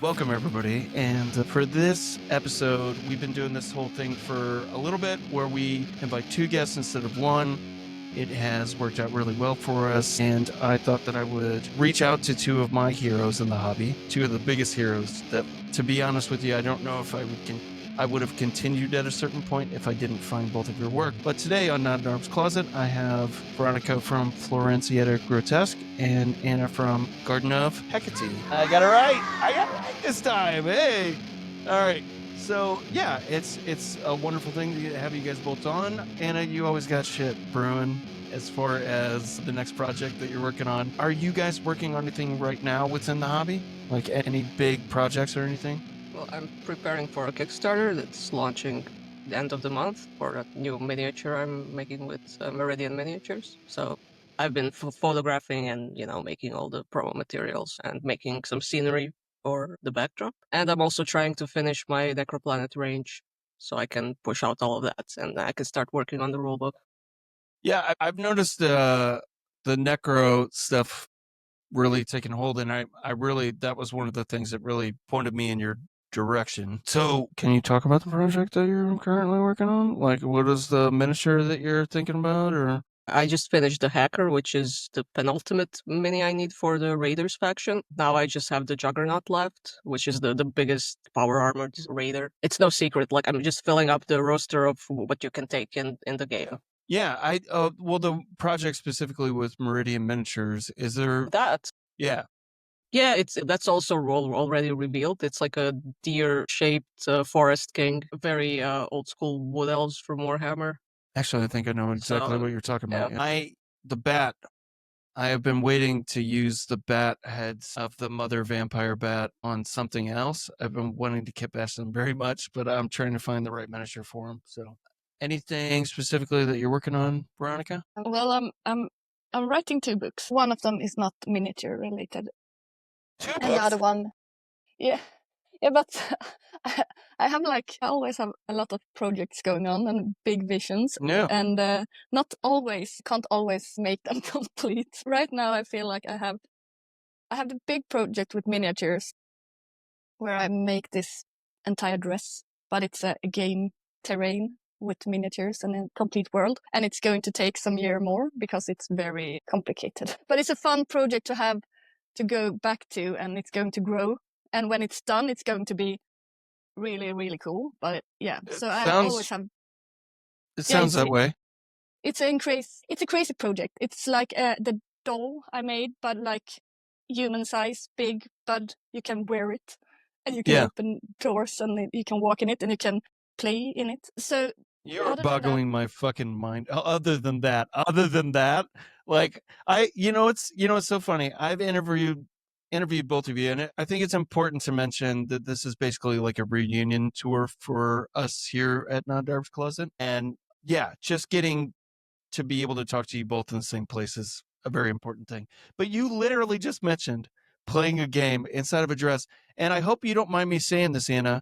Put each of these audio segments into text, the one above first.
Welcome, everybody. And for this episode, we've been doing this whole thing for a little bit where we invite two guests instead of one. It has worked out really well for us. And I thought that I would reach out to two of my heroes in the hobby, two of the biggest heroes that, to be honest with you, I don't know if I would have continued at a certain point if I didn't find both of your work. But today on NODNARB'S Closet, I have Veronica from Florencia Grotesque and Ana from Garden of Hecate. I got it right this time. Hey. All right. So yeah, it's a wonderful thing to have you guys both on. Ana, you always got shit brewing as far as the next project that you're working on. Are you guys working on anything right now within the hobby? Like any big projects or anything? Well, I'm preparing for a Kickstarter that's launching the end of the month for a new miniature I'm making with Meridian Miniatures. So I've been photographing and, making all the promo materials and making some scenery for the backdrop. And I'm also trying to finish my Necroplanet range so I can push out all of that and I can start working on the rulebook. Yeah, I've noticed the Necro stuff really taking hold, and I really, that was one of the things that really pointed me in your direction. So can you talk about the project that you're currently working on? Like, what is the miniature that you're thinking about? Or I just finished the Hacker, which is the penultimate mini I need for the Raiders faction. Now I just have the Juggernaut left, which is the biggest power armored Raider. It's no secret, like I'm just filling up the roster of what you can take in the game. Yeah, well, the project specifically with Meridian Miniatures, is there that? Yeah. Yeah, that's also already revealed. It's like a deer-shaped forest king, very old school wood elves from Warhammer. Actually, I think I know exactly what you're talking about. Yeah. The bat. I have been waiting to use the bat heads of the mother vampire bat on something else. I've been wanting to kitbash them very much, but I'm trying to find the right miniature for them. So, anything specifically that you're working on, Veronica? Well, I'm writing 2 books. One of them is not miniature related. 2 books? And the other one, yeah, but I always have a lot of projects going on and big visions. Yeah. And can't always make them complete. Right now, I feel like I have the big project with miniatures where I make this entire dress, but it's a game terrain with miniatures and a complete world. And it's going to take some year more because it's very complicated. But it's a fun project to have to go back to, and it's going to grow. And when it's done, it's going to be really, really cool. But yeah, so I always have... It sounds that way. It's a crazy project. It's like the doll I made, but like human size, big, but you can wear it. And you can open doors and you can walk in it and you can play in it. So you're boggling my fucking mind. Other than that, like it's so funny. I've interviewed both of you, and I think it's important to mention that this is basically like a reunion tour for us here at NODNARB'S Closet. And yeah, just getting to be able to talk to you both in the same place is a very important thing. But you literally just mentioned playing a game inside of a dress. And I hope you don't mind me saying this, Ana.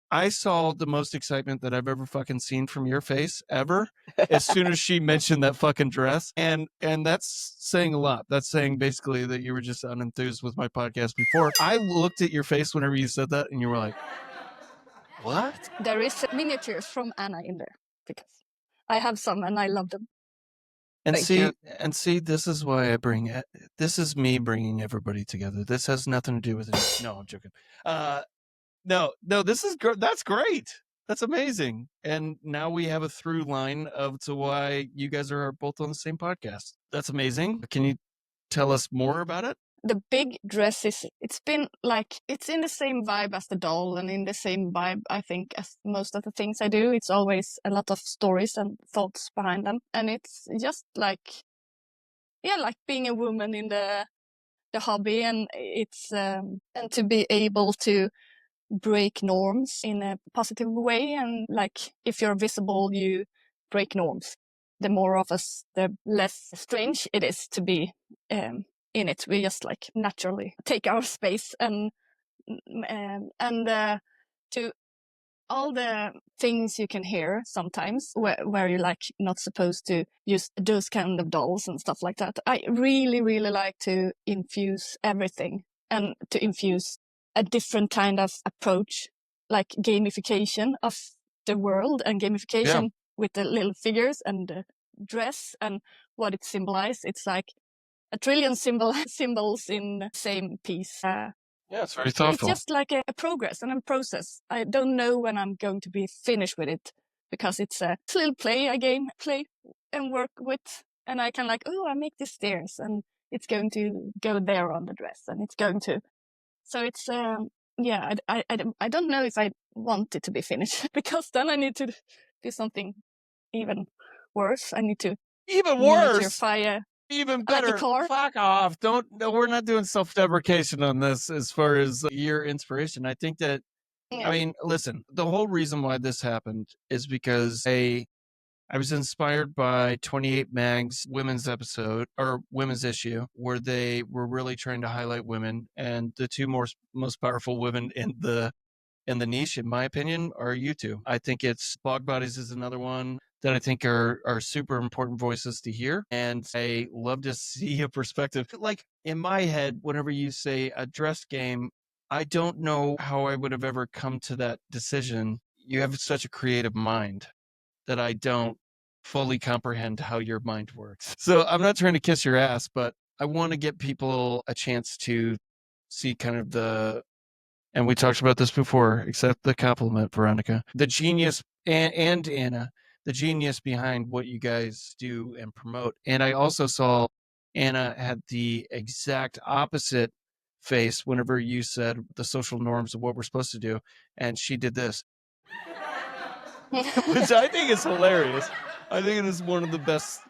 I saw the most excitement that I've ever fucking seen from your face ever as soon as she mentioned that fucking dress. And that's saying a lot. That's saying basically that you were just unenthused with my podcast before. I looked at your face whenever you said that and you were like, what? There is miniatures from Ana in there because I have some and I love them. And see, this is why I bring it. This is me bringing everybody together. This has nothing to do with it. No, I'm joking. No, this is that's great. That's amazing. And now we have a through line to why you guys are both on the same podcast. That's amazing. Can you tell us more about it? The big dress it's been like, it's in the same vibe as the doll and in the same vibe, I think, as most of the things I do. It's always a lot of stories and thoughts behind them. And it's just like being a woman in the hobby, and it's, and to be able to break norms in a positive way. And like, if you're visible, you break norms. The more of us, the less strange it is to be in it. We just like naturally take our space and to all the things you can hear sometimes where you're like not supposed to use those kind of dolls and stuff like that. I really, really like to infuse everything and to infuse a different kind of approach, like gamification of the world and gamification with the little figures and the dress and what it symbolizes. It's like a trillion symbols in the same piece. Yeah, it's very thoughtful. It's just like a progress and a process. I don't know when I'm going to be finished with it because it's a little play and work with. And I can like, I make the stairs and it's going to go there on the dress and it's going to. So it's, I don't know if I want it to be finished because then I need to do something even worse. I need to even worse. Fire. Even better. Fuck off. No, we're not doing self-deprecation on this as far as your inspiration. I think that, I mean, listen, the whole reason why this happened is because I was inspired by 28 Mag's women's episode or women's issue where they were really trying to highlight women, and the two most powerful women in the niche, in my opinion, are you two. I think it's Bog Bodies is another one that I think are super important voices to hear. And I love to see a perspective. Like in my head, whenever you say a dress game, I don't know how I would have ever come to that decision. You have such a creative mind that I don't fully comprehend how your mind works. So I'm not trying to kiss your ass, but I want to get people a chance to see kind of and we talked about this before, except the compliment, Veronica, the genius and Anna, the genius behind what you guys do and promote. And I also saw Anna had the exact opposite face whenever you said the social norms of what we're supposed to do. And she did this, which I think is hilarious. I think it is one of the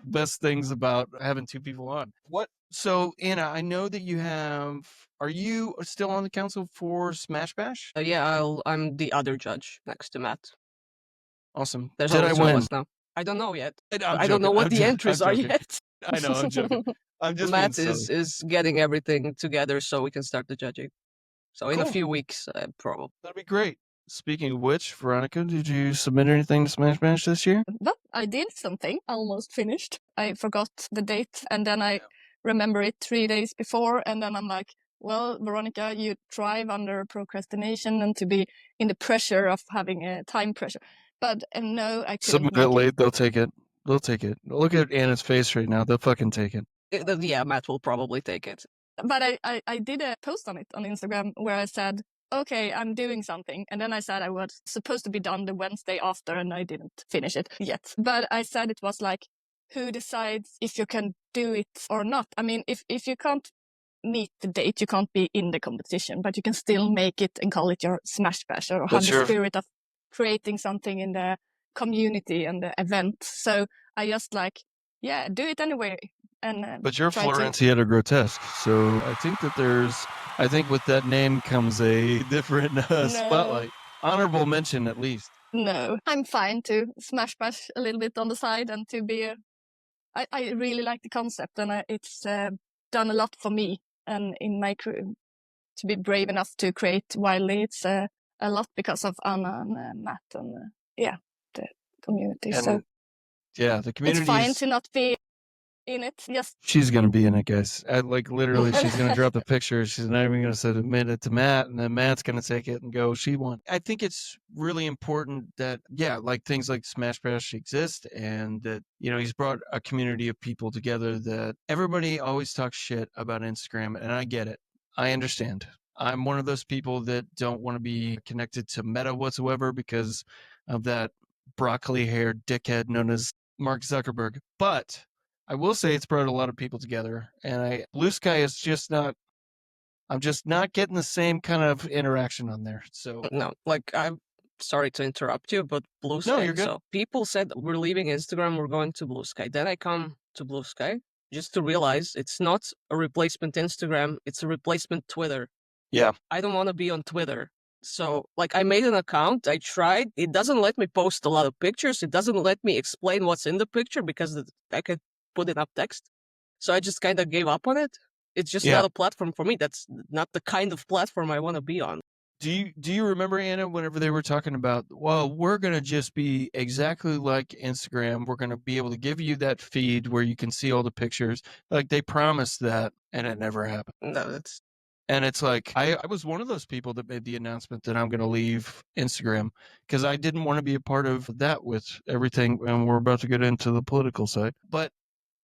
best things about having two people on. So Anna, I know that are you still on the council for Smash Bash? I'm the other judge next to Matt. Awesome. Did I win? Now. I don't know yet. I don't know what the entries are yet. I know, I'm joking. I'm just Matt is getting everything together so we can start the judging. So in a few weeks, probably. That'd be great. Speaking of which, Veronica, did you submit anything to Smash Bash this year? Well, I did something, almost finished. I forgot the date and then I remember it 3 days before and then I'm like, well, Veronica, you thrive under procrastination and to be in the pressure of having a time pressure. But no, I couldn't. Submit it late, they'll take it. They'll take it. Look at Anna's face right now. They'll fucking take it. Yeah, Matt will probably take it. But I did a post on it on Instagram where I said, okay, I'm doing something. And then I said I was supposed to be done the Wednesday after and I didn't finish it yet. But I said it was like, who decides if you can do it or not? I mean, if you can't meet the date, you can't be in the competition, but you can still make it and call it your Smash Bash or have the spirit of creating something in the community and the event. So I just like, do it anyway. But you're Florencia Grotesque, so I think that with that name comes a different spotlight. Honorable mention, at least. No, I'm fine to Smash Bash a little bit on the side and to be I really like the concept and it's done a lot for me and in my career. To be brave enough to create wildly, it's a lot because of Anna and Matt and the community. And, the community. It's fine to not be in it. Yes, she's gonna be in it, guys. Literally, she's gonna drop the picture. She's not even gonna submit it to Matt, and then Matt's gonna take it and go, she won. I think it's really important that things like Smash Bash exist, and that he's brought a community of people together. That everybody always talks shit about Instagram, and I get it. I understand. I'm one of those people that don't want to be connected to Meta whatsoever because of that broccoli-haired dickhead known as Mark Zuckerberg. But I will say it's brought a lot of people together, and Blue Sky is just not. I'm just not getting the same kind of interaction on there. So no, I'm sorry to interrupt you, but Blue Sky. No, you're good. So people said we're leaving Instagram, we're going to Blue Sky. Then I come to Blue Sky just to realize it's not a replacement Instagram; it's a replacement Twitter. Yeah, I don't want to be on Twitter. So, I made an account, I tried, it doesn't let me post a lot of pictures, it doesn't let me explain what's in the picture because I could put enough text. So I just kind of gave up on it. It's just not a platform for me. That's not the kind of platform I want to be on. Do you remember, Anna, whenever they were talking about, well, we're going to just be exactly like Instagram. We're going to be able to give you that feed where you can see all the pictures. Like they promised that, and it never happened. No, And it's like, I was one of those people that made the announcement that I'm going to leave Instagram because I didn't want to be a part of that with everything. And we're about to get into the political side. But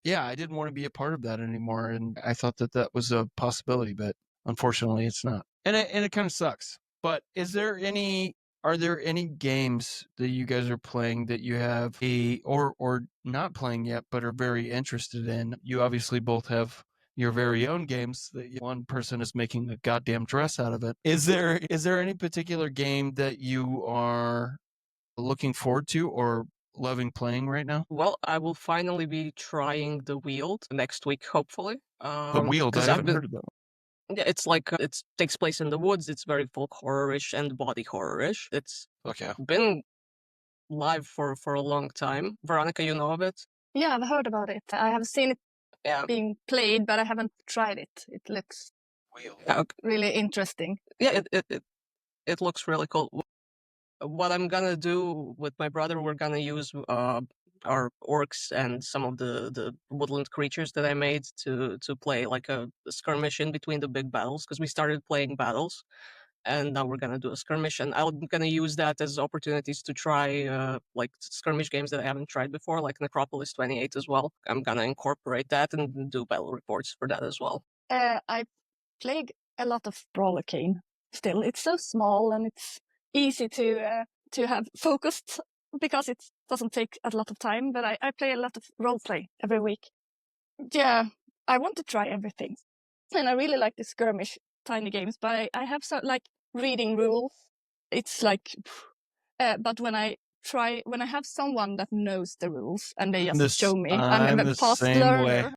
yeah, I didn't want to be a part of that anymore. And I thought that that was a possibility, but unfortunately it's not. And it kind of sucks. But are there any games that you guys are playing that you have or not playing yet, but are very interested in? You obviously both have your very own games that one person is making a goddamn dress out of it. Is there any particular game that you are looking forward to or loving playing right now? Well, I will finally be trying the Wheeled next week, hopefully. The Wheeled, I Because I've haven't been, heard of that one. yeah, it's like it takes place in the woods. It's very folk horror-ish and body horror-ish. It's Okay. been live for a long time. Veronica, you know of it? Yeah, I've heard about it. I have seen it Yeah. being played, but I haven't tried it. It looks Wheeled. really interesting. Yeah, it looks really cool. What I'm gonna do with my brother, we're gonna use our orcs and some of the woodland creatures that I made to play like a skirmish in between the big battles, because we started playing battles, and now we're gonna do a skirmish, and I'm gonna use that as opportunities to try like skirmish games that I haven't tried before, like Necropolis 28 as well. I'm gonna incorporate that and do battle reports for that as well. I played a lot of Brawler Cane. Still, it's so small and it's easy to have focused because it doesn't take a lot of time. But I play a lot of role play every week. Yeah, I want to try everything, and I really like the skirmish tiny games. But I have so like reading rules. It's like, but when I have someone that knows the rules and they just show me, I'm a the fast same learner. way.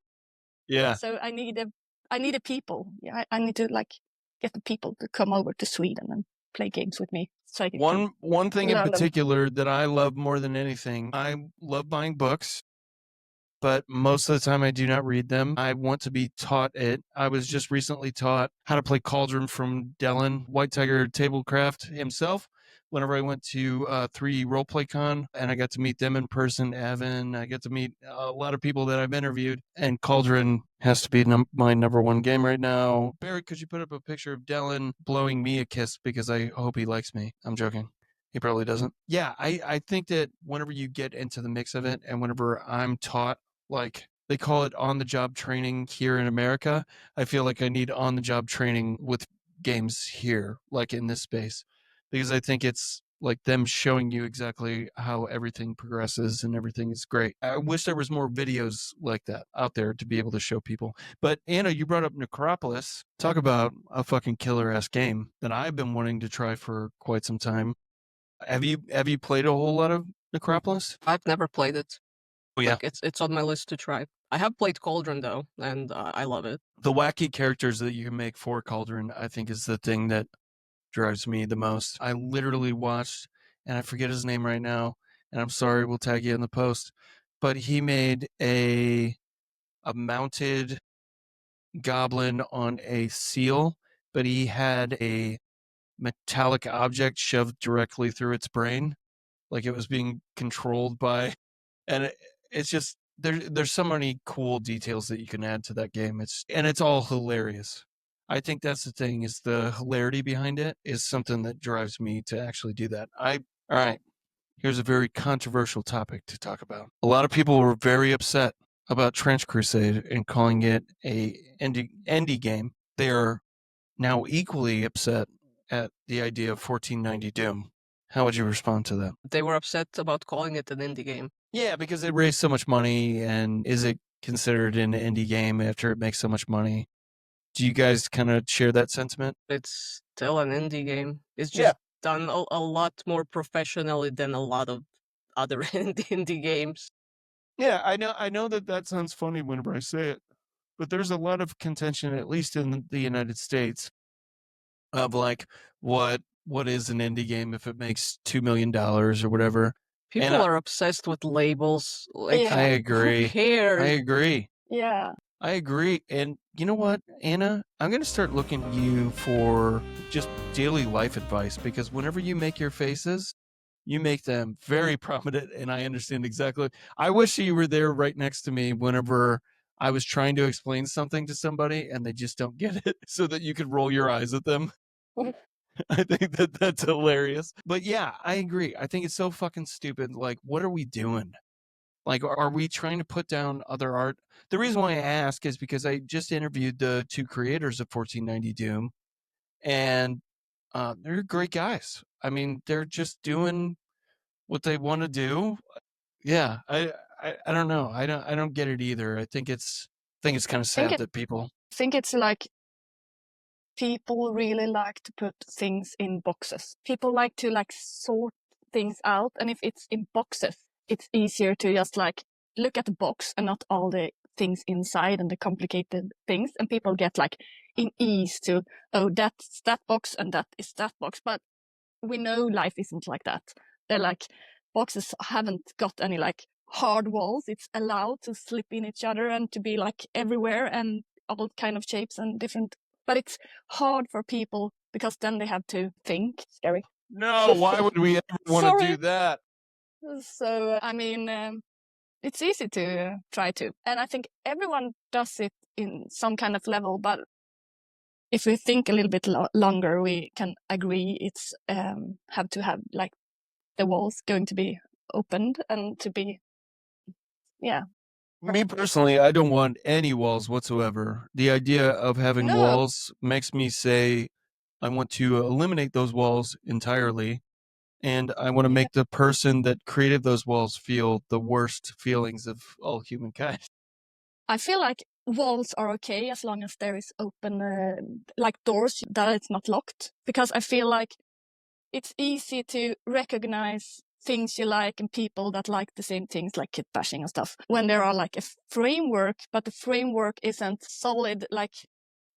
Yeah. So I need a people. Yeah, I need to like get the people to come over to Sweden and play games with me. So I can One thing in learn them. particular that I love more than anything, I love buying books, but most of the time I do not read them. I want to be taught it. I was just recently taught how to play Cauldron from Dylan, White Tiger Tablecraft himself. Whenever I went to 3 Roleplay Con and I got to meet them in person, Evan, I got to meet a lot of people that I've interviewed, and Cauldron has to be my number one game right now. Barrett, could you put up a picture of Dylan blowing me a kiss because I hope he likes me? I'm joking. He probably doesn't. Yeah, I think that whenever you get into the mix of it and whenever I'm taught, like they call it on-the-job training here in America, I feel like I need on-the-job training with games here, like in this space, because I think it's like them showing you exactly how everything progresses and everything is great. I wish there was more videos like that out there to be able to show people. But Anna, you brought up Necropolis. Talk about a fucking killer-ass game that I've been wanting to try for quite some time. Have you played a whole lot of Necropolis? I've never played it. Oh yeah. Like, it's on my list to try. I have played Cauldron though, and I love it. The wacky characters that you can make for Cauldron, I think, is the thing that drives me the most. I literally watched, and I forget his name right now, and I'm sorry, we'll tag you in the post, but he made a mounted goblin on a seal, but he had a metallic object shoved directly through its brain, like it was being controlled by, and it's just there's so many cool details that you can add to that game. It's all hilarious. I think that's the thing, is the hilarity behind it is something that drives me to actually do that. All right, here's a very controversial topic to talk about. A lot of people were very upset about Trench Crusade and calling it a indie game. They are now equally upset at the idea of 1490 Doom. How would you respond to that? They were upset about calling it an indie game. Yeah, because it raised so much money, and is it considered an indie game after it makes so much money? Do you guys kind of share that sentiment? It's still an indie game. It's just done a lot more professionally than a lot of other indie games. Yeah, I know that sounds funny whenever I say it, but there's a lot of contention, at least in the United States, of like what is an indie game if it makes $2 million or whatever. People are obsessed with labels. Like, Yeah. I agree. Who cares? I agree. Yeah. I agree. And you know what, Anna? I'm going to start looking at you for just daily life advice, because whenever you make your faces, you make them very prominent, and I understand exactly. I wish you were there right next to me whenever I was trying to explain something to somebody and they just don't get it so that you could roll your eyes at them. I think that's hilarious. But yeah, I agree. I think it's so fucking stupid. Like, what are we doing? Like, are we trying to put down other art? The reason why I ask is because I just interviewed the two creators of 1490 Doom, and they're great guys. I mean, they're just doing what they want to do. Yeah, I don't know. I don't get it either. I think it's kind of sad that people. I think it's like people really like to put things in boxes. People like to like sort things out, and if it's in boxes, it's easier to just like look at the box and not all the things inside and the complicated things. And people get like in ease to, oh, that's that box and that is that box. But we know life isn't like that. They're like boxes haven't got any like hard walls. It's allowed to slip in each other and to be like everywhere and all kind of shapes and different. But it's hard for people because then they have to think. Scary. No, why would we ever want to do that? So, I mean, it's easy to try to. And I think everyone does it in some kind of level. But if we think a little bit longer, we can agree it's have to have like the walls going to be opened and to be, yeah. Me personally, I don't want any walls whatsoever. The idea of having walls makes me say, I want to eliminate those walls entirely. And I want to make the person that created those walls feel the worst feelings of all humankind. I feel like walls are okay as long as there is open, like doors, that it's not locked. Because I feel like it's easy to recognize things you like and people that like the same things, like kit bashing and stuff, when there are like a framework, but the framework isn't solid, like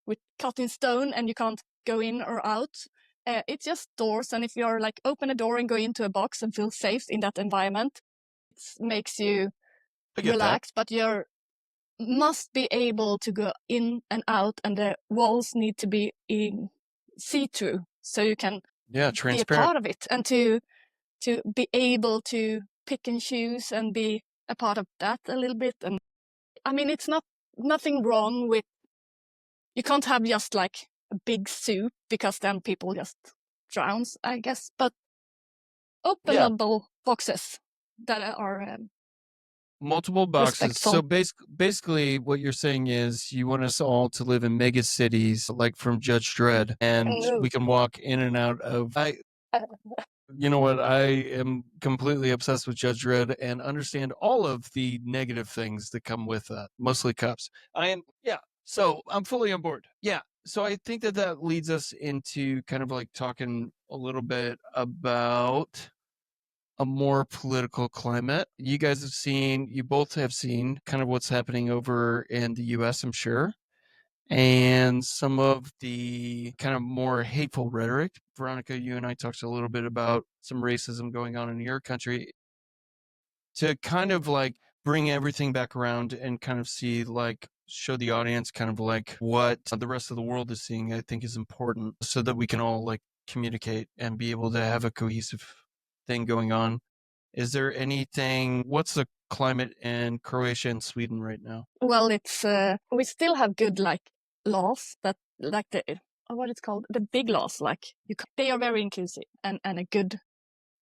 with cut in stone and you can't go in or out. It's just doors, and if you're like open a door and go into a box and feel safe in that environment, it makes you relax. But you're must be able to go in and out, and the walls need to be in see-through, so you can be a part of it, and to be able to pick and choose and be a part of that a little bit. And I mean, it's nothing wrong with, you can't have just like a big soup because then people just drowns, I guess. But openable boxes that are multiple boxes. respectful. So basically what you're saying is you want us all to live in mega cities like from Judge Dredd, and we can walk in and out of you know what, I am completely obsessed with Judge Dredd and understand all of the negative things that come with that, mostly cops. So I'm fully on board. Yeah. So I think that leads us into kind of like talking a little bit about a more political climate. You both have seen kind of what's happening over in the US, I'm sure, and some of the kind of more hateful rhetoric. Veronica, you and I talked a little bit about some racism going on in your country. To kind of like bring everything back around and kind of show the audience kind of like what the rest of the world is seeing, I think is important so that we can all like communicate and be able to have a cohesive thing going on. Is there anything, what's the climate in Croatia and Sweden right now? Well, it's, we still have good like laws that like what it's called, the big laws, like they are very inclusive and a good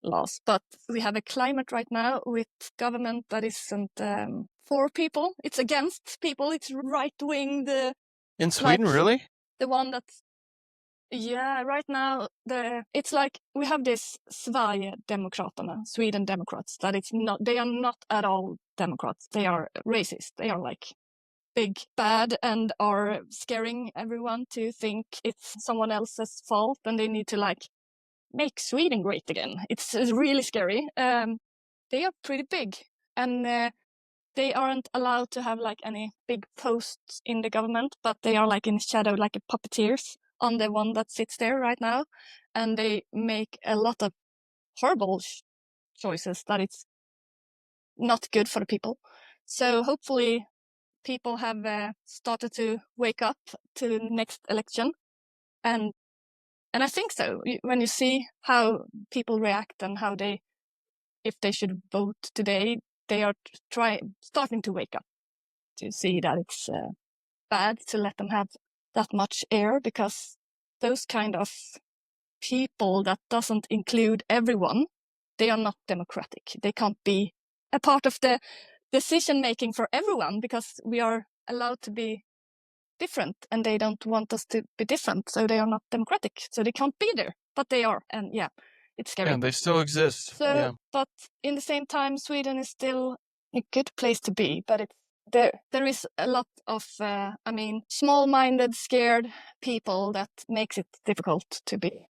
laws. But we have a climate right now with government that isn't for people. It's against people. It's right wing. In Sweden, like, really? The one that's, yeah, right now it's like we have this Sverigedemokraterna, Sweden Democrats, that they are not at all Democrats. They are racist. They are like big bad and are scaring everyone to think it's someone else's fault, and they need to like make Sweden great again. It's really scary. They are pretty big, and they aren't allowed to have like any big posts in the government, but they are like in shadow, like a puppeteers on the one that sits there right now, and they make a lot of horrible choices that it's not good for the people. So hopefully people have started to wake up to the next election, and I think so. When you see how people react and how if they should vote today, they are starting to wake up. to see that it's bad to let them have that much air, because those kind of people that doesn't include everyone, they are not democratic. They can't be a part of the decision making for everyone, because we are allowed to be different and they don't want us to be different, so they are not democratic, so they can't be there, but they are. And yeah, it's scary. Yeah, they still exist. So Yeah. but in the same time, Sweden is still a good place to be, but it's there is a lot of small-minded, scared people that makes it difficult to be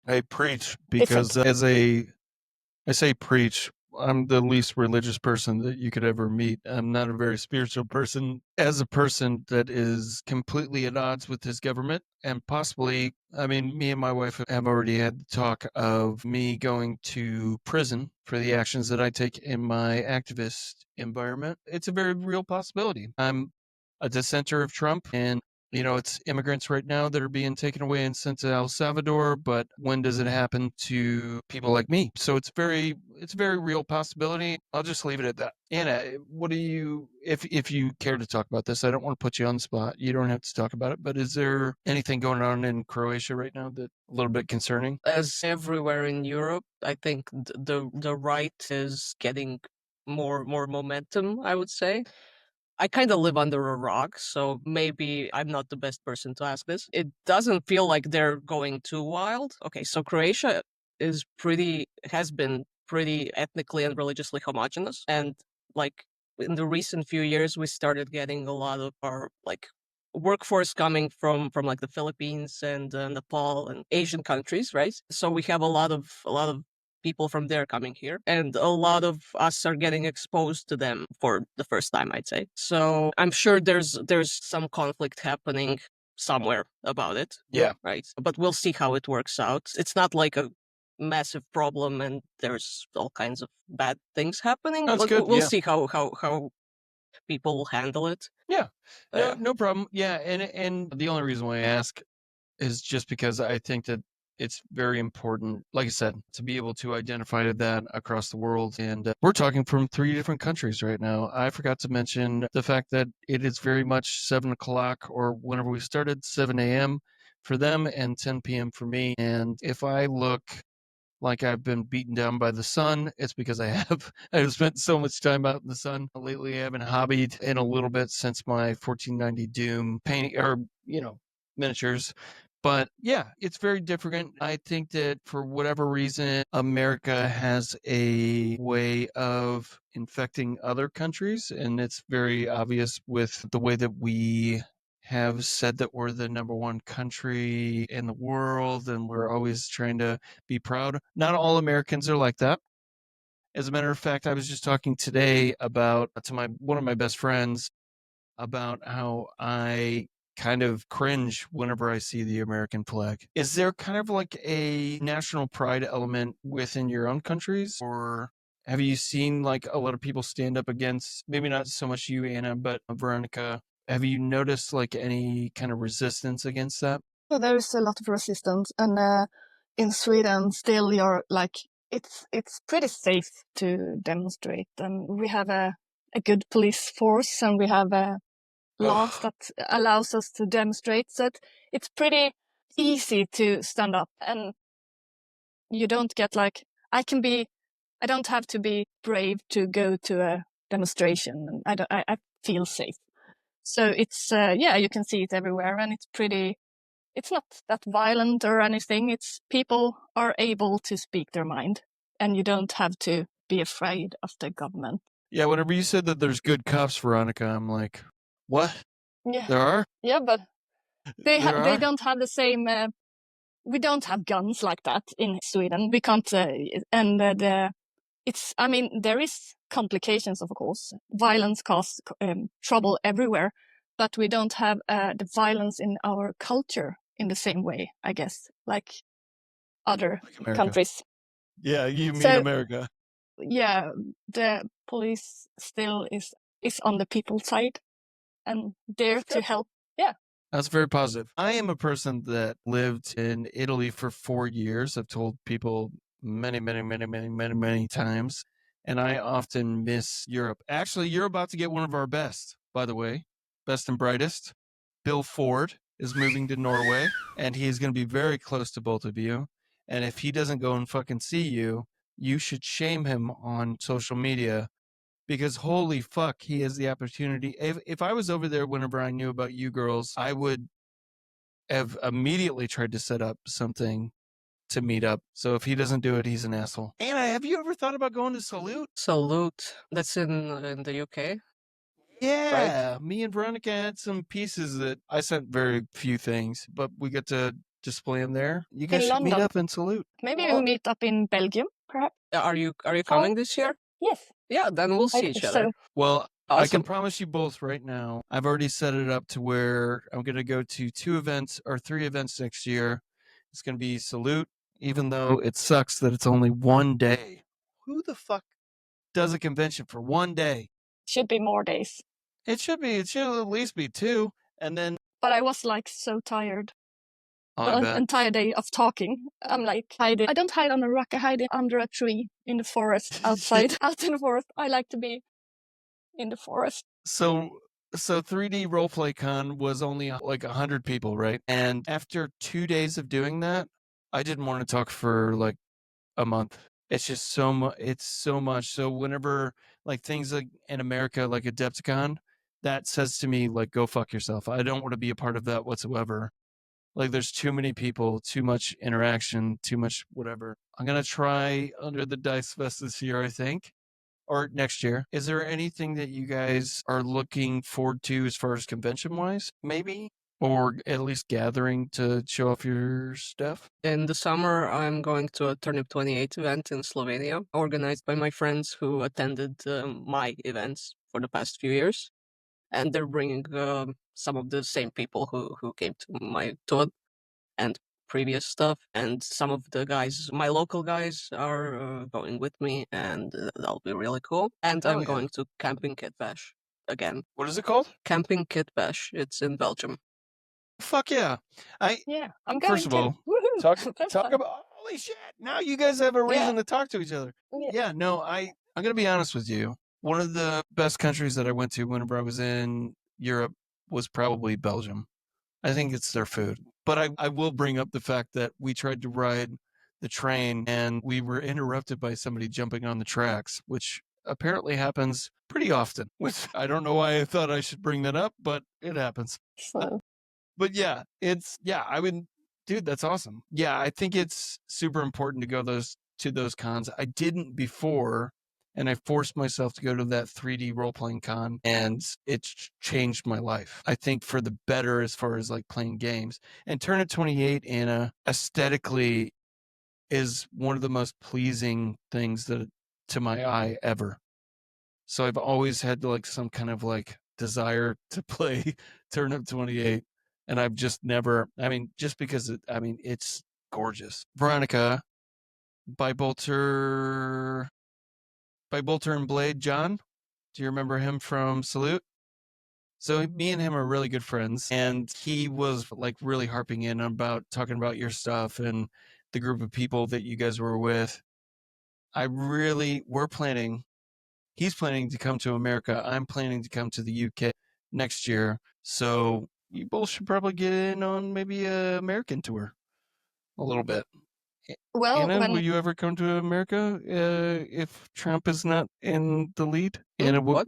I preach, because I say preach, I'm the least religious person that you could ever meet. I'm not a very spiritual person. As a person that is completely at odds with this government, and possibly, me and my wife have already had the talk of me going to prison for the actions that I take in my activist environment. It's a very real possibility. I'm a dissenter of Trump, and it's immigrants right now that are being taken away and sent to El Salvador, but when does it happen to people like me? So it's a very real possibility. I'll just leave it at that. Anna, what do you, if you care to talk about this, I don't want to put you on the spot. You don't have to talk about it, but is there anything going on in Croatia right now that's a little bit concerning? As everywhere in Europe, I think the right is getting more momentum, I would say. I kind of live under a rock, so maybe I'm not the best person to ask this. It doesn't feel like they're going too wild. Okay, so Croatia has been pretty ethnically and religiously homogenous. And like in the recent few years, we started getting a lot of our workforce coming from like the Philippines and Nepal and Asian countries, right? So we have a lot of people from there coming here, and a lot of us are getting exposed to them for the first time, I'd say. So I'm sure there's some conflict happening somewhere about it. Yeah. Right. But we'll see how it works out. It's not like a massive problem and there's all kinds of bad things happening. That's But good. we'll Yeah. see how people will handle it. Yeah. No problem. Yeah. And the only reason why I ask is just because I think that it's very important, like I said, to be able to identify that across the world. And we're talking from 3 different countries right now. I forgot to mention the fact that it is very much 7 o'clock, or whenever we started, 7 a.m. for them and 10 p.m. for me. And if I look like I've been beaten down by the sun, it's because I have. I've spent so much time out in the sun. Lately, I haven't hobbied in a little bit since my 1490 Doom painting, or, miniatures. But yeah, it's very different. I think that for whatever reason, America has a way of infecting other countries. And it's very obvious with the way that we have said that we're the number one country in the world and we're always trying to be proud. Not all Americans are like that. As a matter of fact, I was just talking today to one of my best friends about how I kind of cringe whenever I see the American flag. Is there kind of like a national pride element within your own countries, or have you seen like a lot of people stand up against, maybe not so much you, Anna, but Veronica? Have you noticed like any kind of resistance against that? So there is a lot of resistance, and in Sweden still you're like it's pretty safe to demonstrate, and we have a good police force, and we have laws that allows us to demonstrate. So it's pretty easy to stand up, and you don't get like I don't have to be brave to go to a demonstration, and I feel safe. So it's you can see it everywhere, and it's not that violent or anything. It's people are able to speak their mind, and you don't have to be afraid of the government. Yeah, whenever you said that there's good cops, Veronica, I'm like, what? Yeah, There are? yeah, but they are? don't have the same. We don't have guns like that in Sweden. We can't, there is complications, of course. Violence causes trouble everywhere, but we don't have the violence in our culture in the same way, I guess, like other countries. Yeah, you mean America. Yeah, the police still is on the people's side and there to help. Yeah. That's very positive. I am a person that lived in Italy for 4 years. I've told people many times and I often miss Europe. Actually, you're about to get one of our best, by the way, best and brightest. Bill Ford is moving to Norway, and he is going to be very close to both of you. And if he doesn't go and fucking see you, you should shame him on social media, because holy fuck, he has the opportunity. If I was over there whenever I knew about you girls, I would have immediately tried to set up something to meet up. So if he doesn't do it, he's an asshole. Anna, have you ever thought about going to Salute? Salute. That's in the UK. Yeah, me and Veronica had some pieces that I sent very few things, but we get to display them there. You guys In should meet London. up and Salute. Maybe we'll meet up in Belgium, perhaps. Are you coming this year? Yes. Yeah, then we'll see each other. So, Well, I can Awesome. promise you both right now, I've already set it up to where I'm going to go to 2 events or 3 events next year. It's going to be Salute, even though it sucks that it's only one day. Who the fuck does a convention for one day? should be more days. It should at least be 2. And then, But I was like so tired. I An bet. entire day of talking. I'm like hiding. I don't hide on a rock. I hide under a tree in the forest outside. Out in the forest. I like to be in the forest. So 3D Roleplay Con was only like 100 people, right? And after 2 days of doing that, I didn't want to talk for like a month. It's just so much. It's so much. So whenever like things like in America, like Adepticon, that says to me like, go fuck yourself. I don't want to be a part of that whatsoever. Like there's too many people, too much interaction, too much whatever. I'm going to try Under the Dice Fest this year, I think, or next year. Is there anything that you guys are looking forward to as far as convention wise, maybe? Or at least gathering to show off your stuff? In the summer, I'm going to a Turnip 28 event in Slovenia, organized by my friends who attended my events for the past few years. And they're bringing some of the same people who came to my tour and previous stuff. And some of the guys, my local guys, are going with me, and that'll be really cool. And Hell I'm yeah. going to Camping Kit Bash again. What is it called? Camping Kit Bash. It's in Belgium. Fuck yeah. Yeah, I'm going First of to. all, Woohoo! talk That's talk fun. about, holy shit. Now you guys have a reason Yeah. to talk to each other. Yeah. Yeah, no, I'm going to be honest with you. One of the best countries that I went to whenever I was in Europe was probably Belgium. I think it's their food. But I will bring up the fact that we tried to ride the train and we were interrupted by somebody jumping on the tracks, which apparently happens pretty often. Which I don't know why I thought I should bring that up, but it happens. So, But yeah, I would, dude, that's awesome. Yeah, I think it's super important to go to those cons. I didn't before, and I forced myself to go to that 3D role-playing con, and it's changed my life. I think for the better as far as like playing games. And Turnip 28, Anna, aesthetically is one of the most pleasing things that to my eye ever. So I've always had like some kind of like desire to play Turnip 28. And I've just never, just because it's gorgeous. Veronica, by Bolter and Blade John. Do you remember him from Salute? So me and him are really good friends, and he was like really harping in about talking about your stuff and the group of people that you guys were with. He's planning to come to America. I'm planning to come to the UK next year. So you both should probably get in on maybe a American tour a little bit. well, Anna, will when you ever come to America if Trump is not in the lead? Anna, What?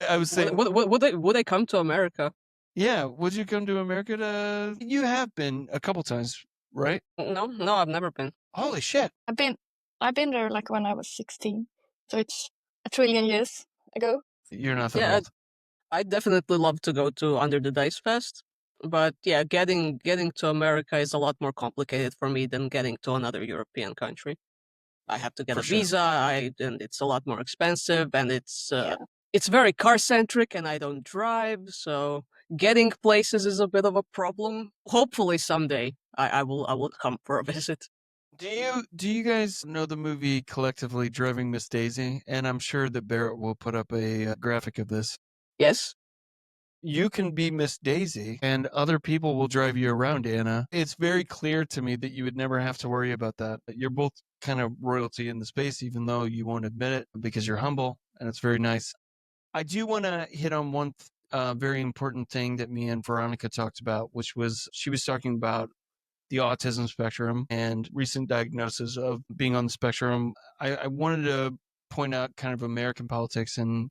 I was saying, Would they come to America? yeah, would you come to America? You have been a couple times, right? No, I've never been. Holy shit. I've been there like when I was 16, so it's a trillion years ago. You're not that Yeah, old. I'd definitely love to go to Under the Dice Fest, but yeah, getting to America is a lot more complicated for me than getting to another European country. I have to get For a sure. visa, and it's a lot more expensive, and Yeah. it's very car centric, and I don't drive, so getting places is a bit of a problem. Hopefully someday I will come for a visit. Do you guys know the movie collectively Driving Miss Daisy? And I'm sure that Barrett will put up a graphic of this. Yes. you can be Miss Daisy and other people will drive you around, Anna. It's very clear to me that you would never have to worry about that. You're both kind of royalty in the space, even though you won't admit it because you're humble, and it's very nice. I do want to hit on one very important thing that me and Veronica talked about, which was she was talking about the autism spectrum and recent diagnosis of being on the spectrum. I wanted to point out kind of American politics and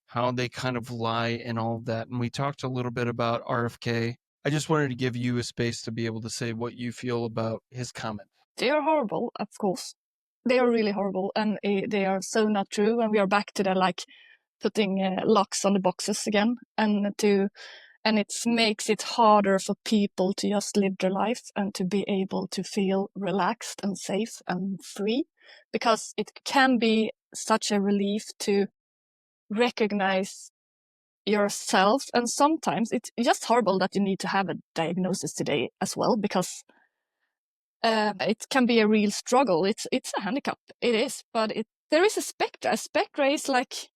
how they kind of lie and all of that. And we talked a little bit about RFK. I just wanted to give you a space to be able to say what you feel about his comment. They are horrible, of course. They are really horrible, and they are so not true. And we are back to the like putting locks on the boxes again, and it makes it harder for people to just live their life and to be able to feel relaxed and safe and free, because it can be such a relief to recognize yourself. And sometimes it's just horrible that you need to have a diagnosis today as well, because it can be a real struggle. It's a handicap, it is, but there is a spectra. A spectra is like,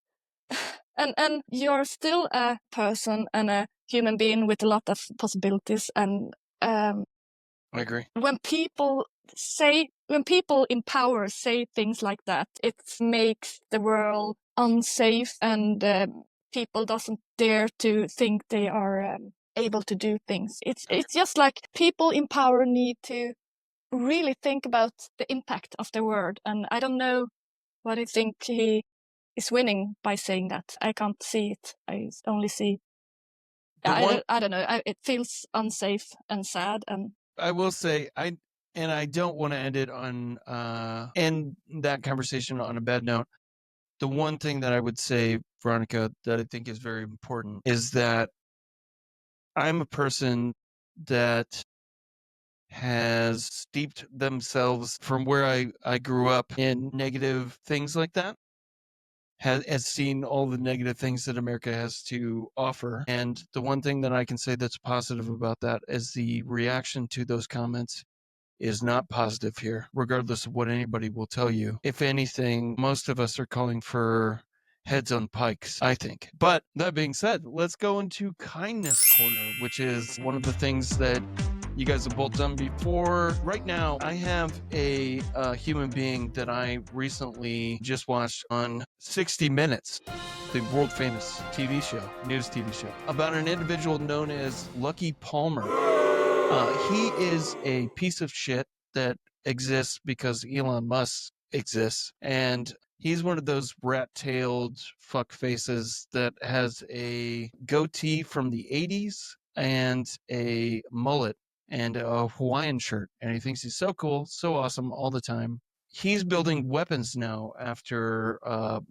and you're still a person and a human being with a lot of possibilities. And I agree. When people in power say things like that, it makes the world unsafe, and people doesn't dare to think they are able to do things. It's just like people in power need to really think about the impact of the word. And I don't know what I think he is winning by saying that. I can't see it. I only see. I don't know. It feels unsafe and sad. And I will say, I don't want to end it on end that conversation on a bad note. The one thing that I would say, Veronica, that I think is very important is that I'm a person that has steeped themselves from where I grew up in negative things like that, has seen all the negative things that America has to offer. And the one thing that I can say that's positive about that is the reaction to those comments is not positive here, regardless of what anybody will tell you. If anything, most of us are calling for heads on pikes, I think. But that being said, let's go into Kindness Corner, which is one of the things that you guys have both done before. Right now, I have a human being that I recently just watched on 60 Minutes, the world famous TV show, news TV show, about an individual known as Lucky Palmer. He is a piece of shit that exists because Elon Musk exists. And he's one of those rat-tailed fuck faces that has a goatee from the 80s and a mullet and a Hawaiian shirt. And he thinks he's so cool, so awesome all the time. He's building weapons now after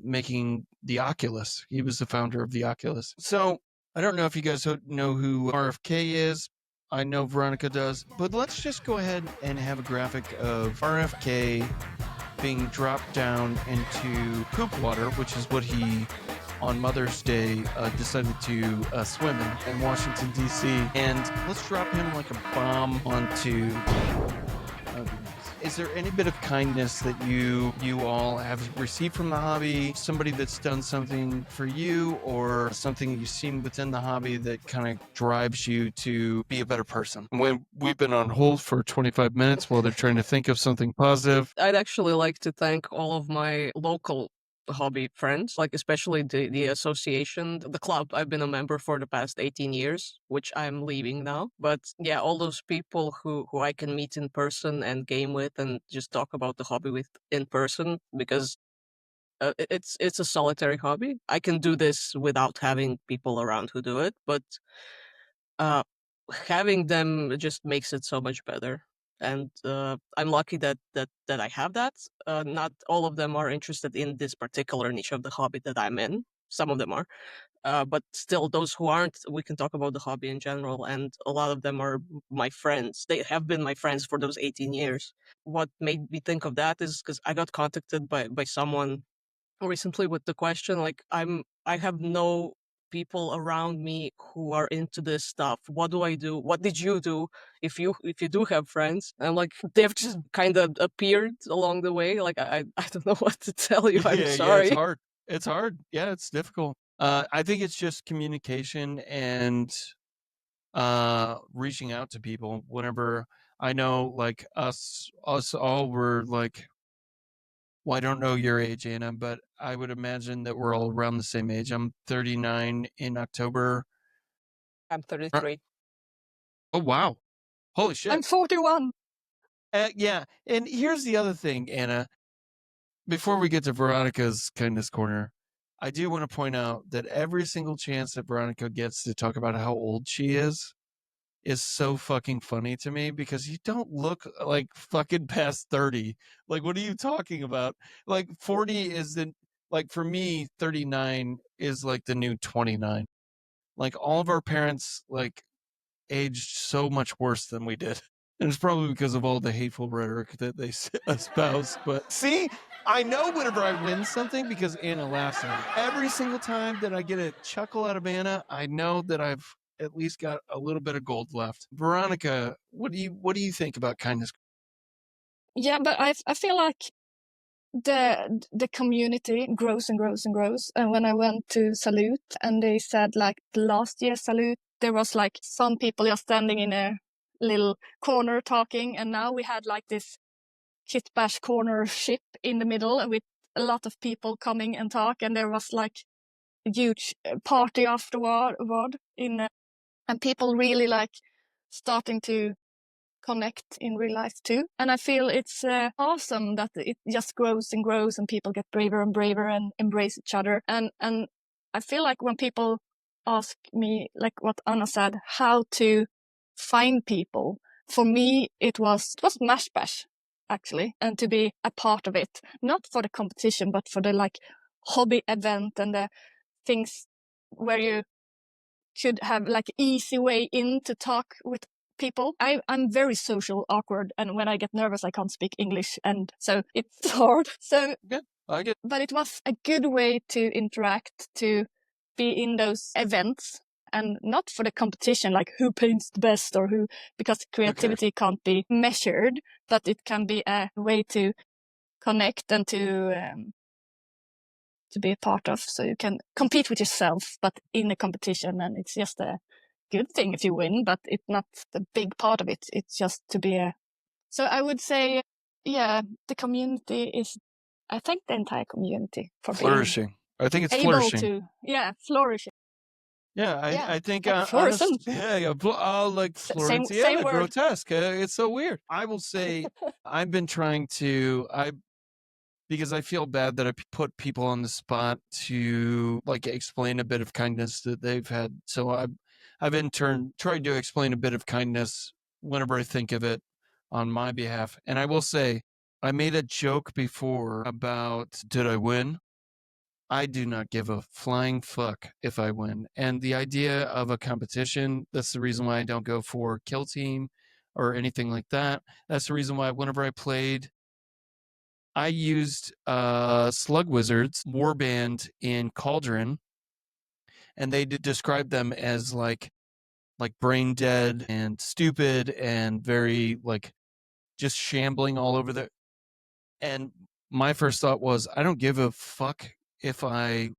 making the Oculus. He was the founder of the Oculus. So I don't know if you guys know who RFK is. I know Veronica does. But let's just go ahead and have a graphic of RFK being dropped down into poop water, which is what he, on Mother's Day, decided to swim in Washington, D.C. And let's drop him like a bomb onto... Is there any bit of kindness that you all have received from the hobby? Somebody that's done something for you, or something you've seen within the hobby that kind of drives you to be a better person? When we've been on hold for 25 minutes while they're trying to think of something positive. I'd actually like to thank all of my local hobby friends, like especially the association, the club. I've been a member for the past 18 years, which I'm leaving now. But yeah, all those people who I can meet in person and game with and just talk about the hobby with in person, because it's a solitary hobby. I can do this without having people around who do it, but having them just makes it so much better. And I'm lucky that I have that. Not all of them are interested in this particular niche of the hobby that I'm in. Some of them are. But still, those who aren't, we can talk about the hobby in general. And a lot of them are my friends. They have been my friends for those 18 years. What made me think of that is because I got contacted by someone recently with the question, like, I have no people around me who are into this stuff. What do I do? What did you do if you do have friends? And like, they've just kind of appeared along the way. Like, I don't know what to tell you. I'm sorry. Yeah, it's hard. It's hard. Yeah, it's difficult. I think it's just communication and reaching out to people whenever I know like us all were like, well, I don't know your age, Anna, but I would imagine that we're all around the same age. I'm 39 in October. I'm 33. Oh, wow. Holy shit. I'm 41. Yeah. And here's the other thing, Anna. Before we get to Veronica's kindness corner, I do want to point out that every single chance that Veronica gets to talk about how old she is so fucking funny to me because you don't look like fucking past 30. Like, what are you talking about? Like, 40 is the, like, for me, 39 is like the new 29. Like, all of our parents, like, aged so much worse than we did. And it's probably because of all the hateful rhetoric that they espouse. But see, I know whenever I win something because Anna laughs at it. Every single time that I get a chuckle out of Anna, I know that I've at least got a little bit of gold left. Veronica, what do you think about kindness? Yeah, but I feel like the community grows and grows and grows. And when I went to Salute and they said like last year's Salute, there was like some people just standing in a little corner talking, and now we had like this kit bash corner ship in the middle with a lot of people coming and talk, and there was like a huge party afterward in and people really like starting to connect in real life too. And I feel it's awesome that it just grows and grows and people get braver and braver and embrace each other. And I feel like when people ask me, like what Anna said, how to find people, for me it was Mash Bash actually, and to be a part of it, not for the competition but for the like hobby event and the things where you should have like easy way in to talk with people. I'm very social awkward, and when I get nervous I can't speak English, and so it's hard. So Yeah, I get. but it was a good way to interact, to be in those events, and not for the competition like who paints the best or who, because creativity can't be measured, but it can be a way to connect and to be a part of, so you can compete with yourself but in a competition, and it's just a good thing if you win, but it's not the big part of it. It's just to be a, so I would say, yeah, the community is, I thank the entire community for Flourishing. I think it's being able flourishing. to, yeah, flourishing. Yeah, Yeah, I think like fluorescent. like Same Florentiana, word. grotesque. It's so weird. I will say, I've been trying to, because I feel bad that I put people on the spot to like explain a bit of kindness that they've had. So I've in turn tried to explain a bit of kindness whenever I think of it on my behalf. And I will say, I made a joke before about, did I win? I do not give a flying fuck if I win. And the idea of a competition, that's the reason why I don't go for Kill Team or anything like that. That's the reason why whenever I played, I used Slug Wizards Warband in Cauldron, and they did describe them as like brain dead and stupid and very like just shambling all over the. And my first thought was, I don't give a fuck if I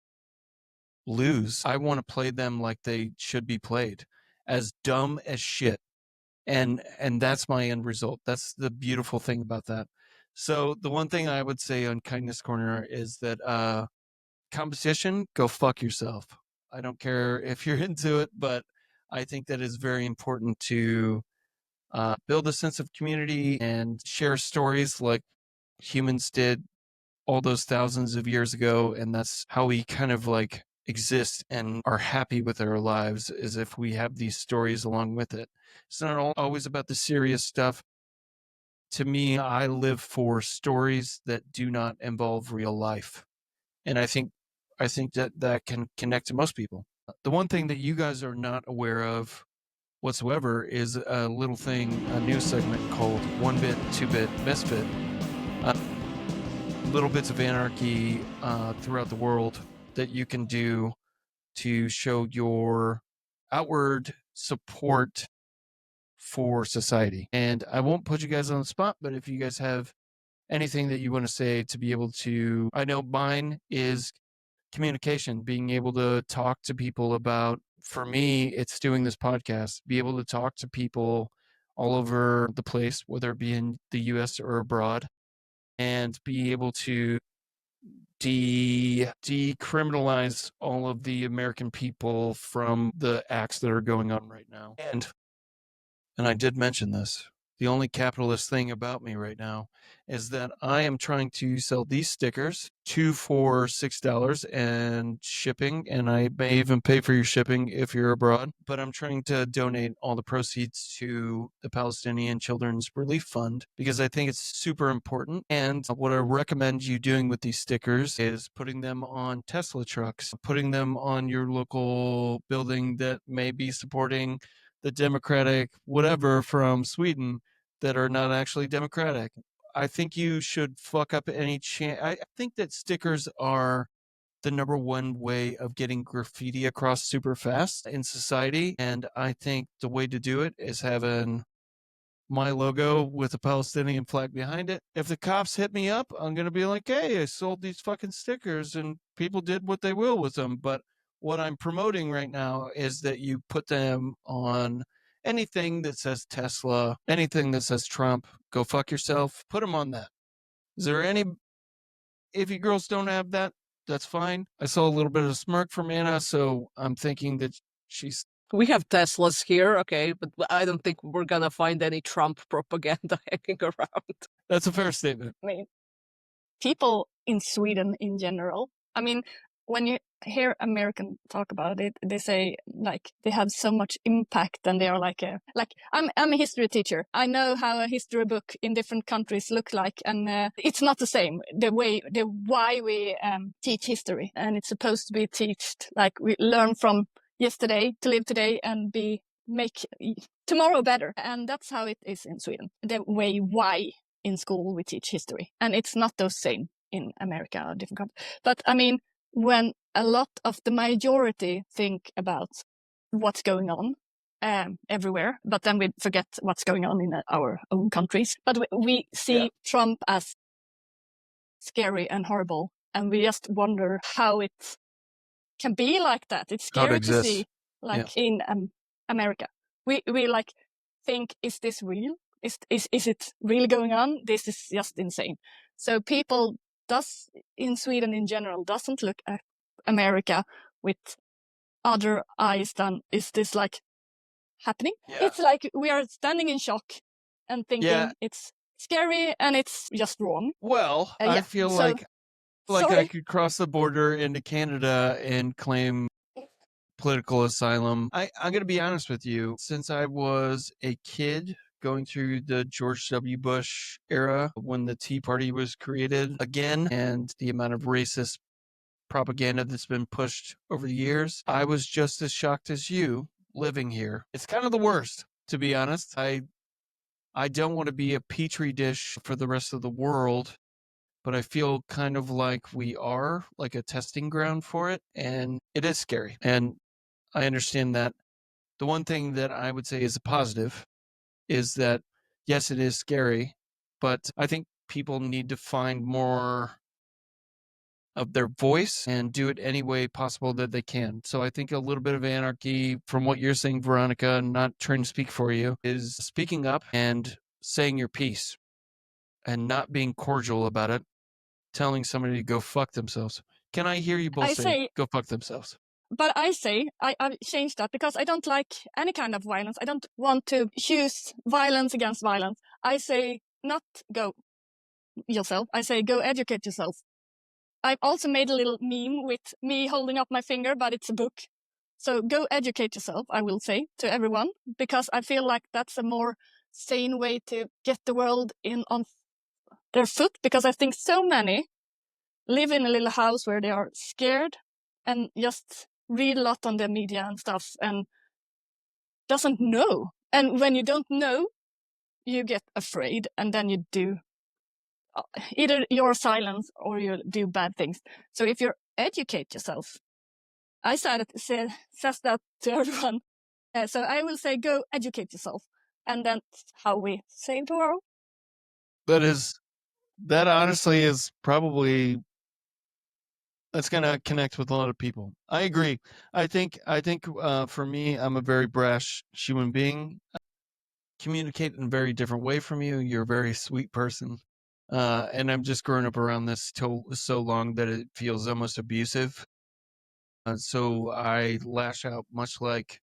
lose. I want to play them like they should be played, as dumb as shit. And that's my end result. That's the beautiful thing about that. So the one thing I would say on Kindness Corner is that competition, go fuck yourself. I don't care if you're into it, but I think that is very important to build a sense of community and share stories like humans did all those thousands of years ago. And that's how we kind of like exist and are happy with our lives, is if we have these stories along with it. It's not always about the serious stuff. To me, I live for stories that do not involve real life. And I think that can connect to most people. The one thing that you guys are not aware of whatsoever is a little thing, a new segment called 1-Bit, 2-Bit, Misfit. Little bits of anarchy throughout the world that you can do to show your outward support for society. And I won't put you guys on the spot, but if you guys have anything that you want to say to be able to, I know mine is communication, being able to talk to people about, for me, it's doing this podcast, be able to talk to people all over the place, whether it be in the US or abroad, and be able to decriminalize all of the American people from the acts that are going on right now. And I did mention this. The only capitalist thing about me right now is that I am trying to sell these stickers, 2 for $6 and shipping, and I may even pay for your shipping if you're abroad, but I'm trying to donate all the proceeds to the Palestinian Children's Relief Fund because I think it's super important. And what I recommend you doing with these stickers is putting them on Tesla trucks, putting them on your local building that may be supporting the democratic whatever from Sweden that are not actually democratic. I think you should fuck up any chance. I think that stickers are the number one way of getting graffiti across super fast in society. And I think the way to do it is having my logo with a Palestinian flag behind it. If the cops hit me up, I'm going to be like, hey, I sold these fucking stickers and people did what they will with them. But what I'm promoting right now is that you put them on anything that says Tesla, anything that says Trump, go fuck yourself, put them on that. Is there any, if you girls don't have that, that's fine. I saw a little bit of a smirk from Anna, so I'm thinking that she's. We have Teslas here, okay, but I don't think we're gonna find any Trump propaganda hanging around. That's a fair statement. I mean, people in Sweden in general, I mean, when you hear American talk about it, they say like they have so much impact and they are like I'm a history teacher. I know how a history book in different countries look like, and it's not the same why we teach history, and it's supposed to be taught like we learn from yesterday to live today and make tomorrow better, and that's how it is in Sweden. The way why in school we teach history, and it's not the same in America or different countries. But I mean, when a lot of the majority think about what's going on everywhere, but then we forget what's going on in our own countries. But we see Trump as scary and horrible, and we just wonder how it can be like that. It's scary to see, like in America. We like think, is this real? Is it really going on? This is just insane. So people in Sweden in general doesn't look at America with other eyes than, is this like happening? Yeah. It's like we are standing in shock and thinking it's scary and it's just wrong. Well, I feel like I could cross the border into Canada and claim political asylum. I'm going to be honest with you. Since I was a kid going through the George W. Bush era when the Tea Party was created again, and the amount of racist propaganda that's been pushed over the years, I was just as shocked as you living here. It's kind of the worst, to be honest. I don't want to be a petri dish for the rest of the world, but I feel kind of like we are, like a testing ground for it, and it is scary. And I understand that. The one thing that I would say is a positive is that, yes, it is scary, but I think people need to find more of their voice and do it any way possible that they can. So I think a little bit of anarchy, from what you're saying, Veronica, not trying to speak for you, is speaking up and saying your piece and not being cordial about it, telling somebody to go fuck themselves. Can I hear you both say go fuck themselves? But I say, I've changed that because I don't like any kind of violence. I don't want to choose violence against violence. I say not go yourself. I say go educate yourself. I've also made a little meme with me holding up my finger, but it's a book. So go educate yourself, I will say to everyone, because I feel like that's a more sane way to get the world on their foot, because I think so many live in a little house where they are scared and just read a lot on the media and stuff and doesn't know. And when you don't know, you get afraid and then you do either your silence or you do bad things. So if you educate yourself, I says that to everyone. So I will say, go educate yourself. And that's how we save the world. That honestly is probably that's going to connect with a lot of people. I agree. I think for me, I'm a very brash human being. Communicate in a very different way from you. You're a very sweet person. And I'm just growing up around this so long that it feels almost abusive. So I lash out much like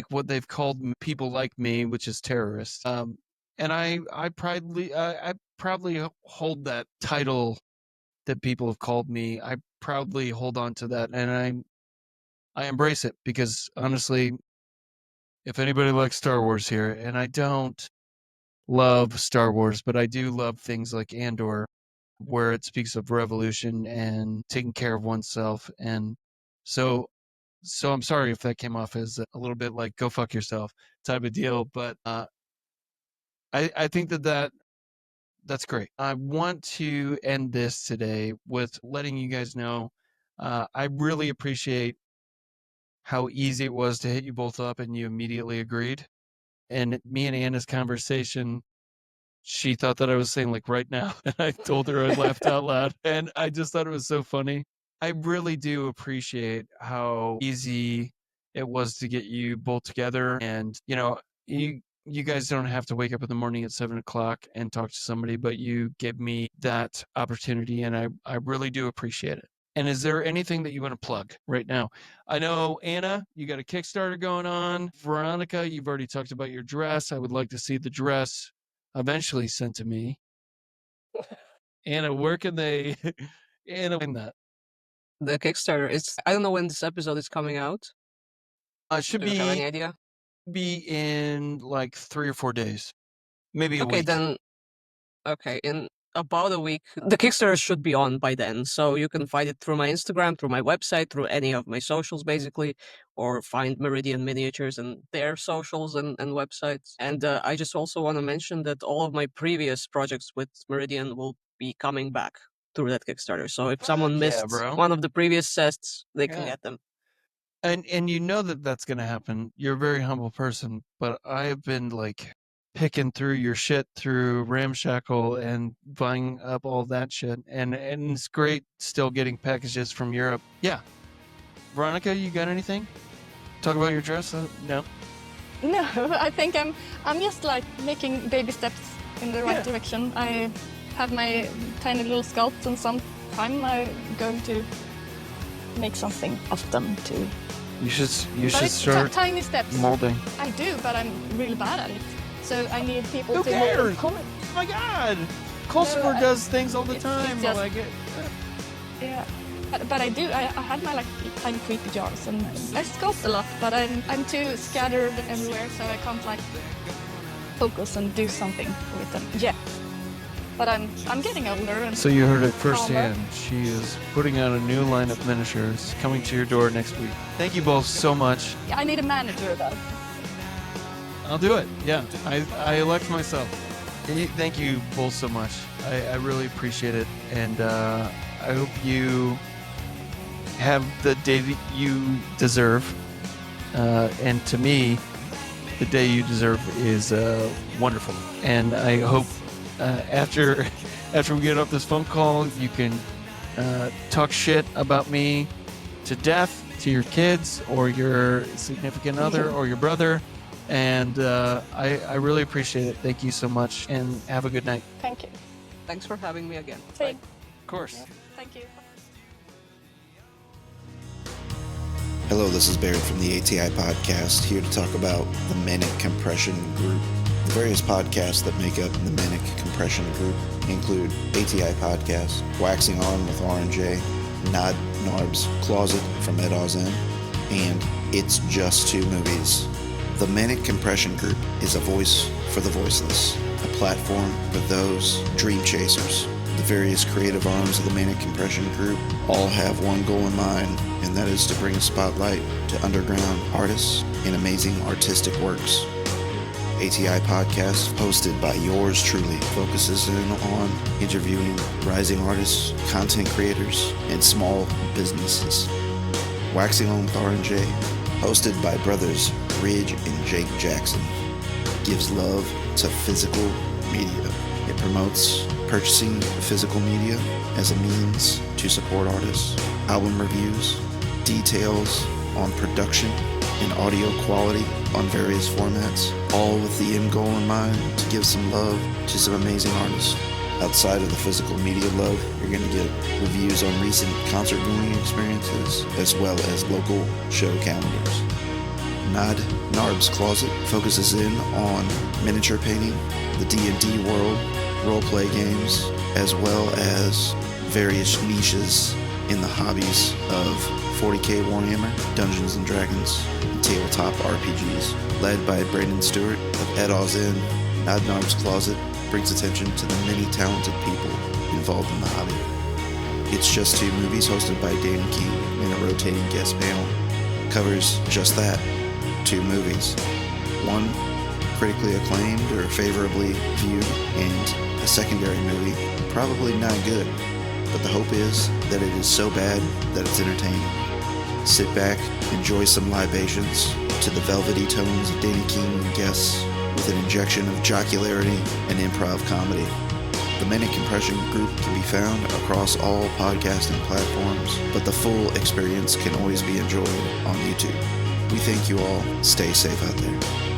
what they've called people like me, which is terrorists. And I proudly hold that title that people have called me. I proudly hold on to that, and I embrace it because honestly, if anybody likes Star Wars here, and I don't love Star Wars, but I do love things like Andor, where it speaks of revolution and taking care of oneself. And so I'm sorry if that came off as a little bit like go fuck yourself type of deal, but I think that's great. I want to end this today with letting you guys know I really appreciate how easy it was to hit you both up and you immediately agreed. And me and Anna's conversation, she thought that I was saying like right now, and I told her I laughed out loud, and I just thought it was so funny. I really do appreciate how easy it was to get you both together, and you guys don't have to wake up in the morning at 7:00 and talk to somebody, but you give me that opportunity, and I really do appreciate it. And is there anything that you want to plug right now? I know, Anna, you got a Kickstarter going on. Veronica, you've already talked about your dress. I would like to see the dress eventually sent to me. Anna, where can they Anna find that? The Kickstarter is, I don't know when this episode is coming out. Should Do you have any be idea? in like 3 or 4 days. Maybe a Okay, week. okay, in about a week, the Kickstarter should be on by then. So you can find it through my Instagram, through my website, through any of my socials, basically, or find Meridian Miniatures and their socials and websites. And I just also want to mention that all of my previous projects with Meridian will be coming back through that Kickstarter. So if someone Yeah, missed bro. one of the previous sets, they can Yeah. get them. And you know that that's going to happen. You're a very humble person, but I have been like picking through your shit through Ramshackle and buying up all that shit, and it's great still getting packages from Europe. Yeah. Veronica, you got anything? Talk about your dress? No. No, I think I'm just like making baby steps in the right direction. I have my tiny little sculpts, and sometime I'm going to make something of them too. You should But it's start tiny steps. molding. I do, but I'm really bad at it. So I need people Who to cares? comment. Oh my God! Kosovo No, does things all the it's time. just- I like it. Yeah. But I do. I had my like tiny creepy jars, and I sculpt a lot. But I'm too scattered everywhere, so I can't like focus and do something with them yet. But I'm getting older, and So you heard it firsthand. She is putting out a new line of miniatures coming to your door next week. Thank you both so much. I need a manager though. I'll do it. Yeah, I elect myself. Thank you both so much. I really appreciate it, and I hope you have the day that you deserve. And to me, the day you deserve is wonderful. And I hope after we get off this phone call, you can talk shit about me to death to your kids or your significant other or your brother. And I really appreciate it. Thank you so much, and have a good night. Thank you. Thanks for having me again. Same. Of course. Thank you. Hello, this is Barrett from the ATI Podcast, here to talk about the MANIC Compression Group. The various podcasts that make up the MANIC Compression Group include ATI Podcast, Waxing On with R&J, NODNARB'S Closet from EDAW'S, and It's Just Two Movies. The MANIC Compression Group is a voice for the voiceless, a platform for those dream chasers. The various creative arms of the MANIC Compression Group all have one goal in mind, and that is to bring a spotlight to underground artists and amazing artistic works. ATI Podcast, hosted by yours truly, focuses in on interviewing rising artists, content creators, and small businesses. Waxing On with R&J, hosted by brothers Ridge and Jake Jackson, gives love to physical media. It promotes purchasing physical media as a means to support artists, album reviews, details on production and audio quality on various formats, all with the end goal in mind to give some love to some amazing artists. Outside of the physical media love, you're going to get reviews on recent concert going experiences, as well as local show calendars. NODNARB'S Closet focuses in on miniature painting, the D&D world, role-play games, as well as various niches in the hobbies of 40k Warhammer, Dungeons & Dragons, and tabletop RPGs. Led by Brandon Stewart of EDAW'S, NODNARB'S Closet brings attention to the many talented people involved in the hobby. It's Just Two Movies, hosted by Danny King, and a rotating guest panel covers just that, 2 movies. One critically acclaimed or favorably viewed, and a secondary movie probably not good, but the hope is that it is so bad that it's entertaining. Sit back, enjoy some libations to the velvety tones of Danny King and guests, with an injection of jocularity and improv comedy. The MANIC Compression Group can be found across all podcasting platforms, but the full experience can always be enjoyed on YouTube. We thank you all. Stay safe out there.